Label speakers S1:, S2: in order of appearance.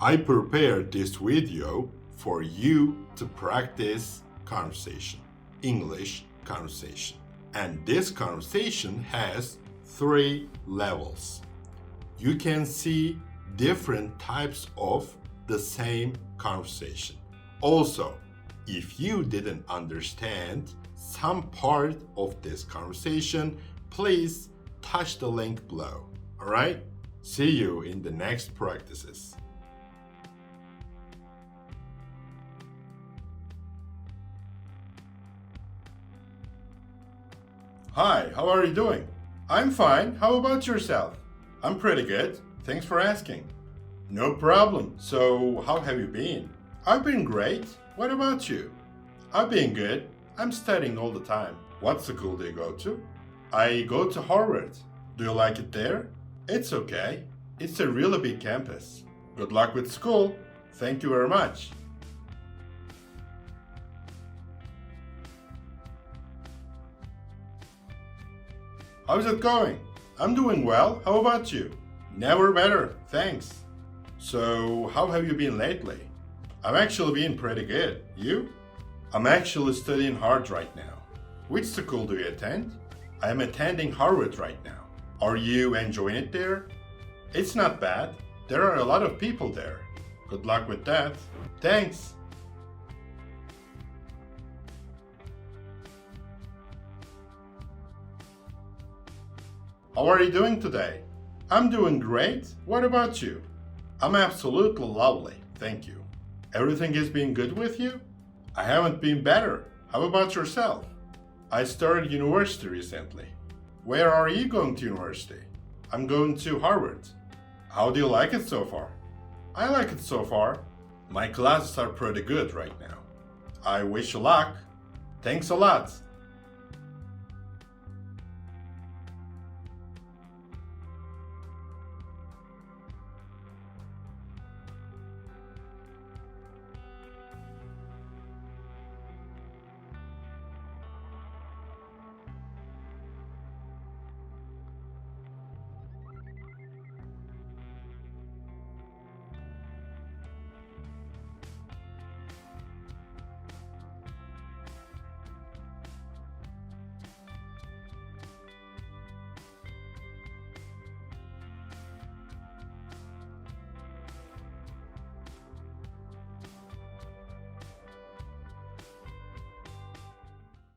S1: I prepared this video for you to practice conversation, English conversation. And this conversation has 3 levels. You can see different types of the same conversation. Also, if you didn't understand some part of this conversation, please touch the link below. Alright? See you in the next practices. Hi, how are you doing? I'm fine. How about yourself? I'm pretty good. Thanks for asking. No problem. So, how have you been? I've been great. What about you? I've been good. I'm studying all the time. What school do you go to? I go to Harvard. Do you like it there? It's okay. It's a really big campus. Good luck with school. Thank you very much. How's it going? I'm doing well. How about you? Never better. Thanks. So, how have you been lately? I'm actually being pretty good. You? I'm actually studying hard right now. Which school do you attend? I am attending Harvard right now. Are you enjoying it there? It's not bad. There are a lot of people there. Good luck with that. Thanks. How are you doing today? I'm doing great. What about you? I'm absolutely lovely. Thank you. Everything has been good with you? I haven't been better. How about yourself? I started university recently. Where are you going to university? I'm going to Harvard. How do you like it so far? I like it so far. My classes are pretty good right now. I wish you luck. Thanks a lot.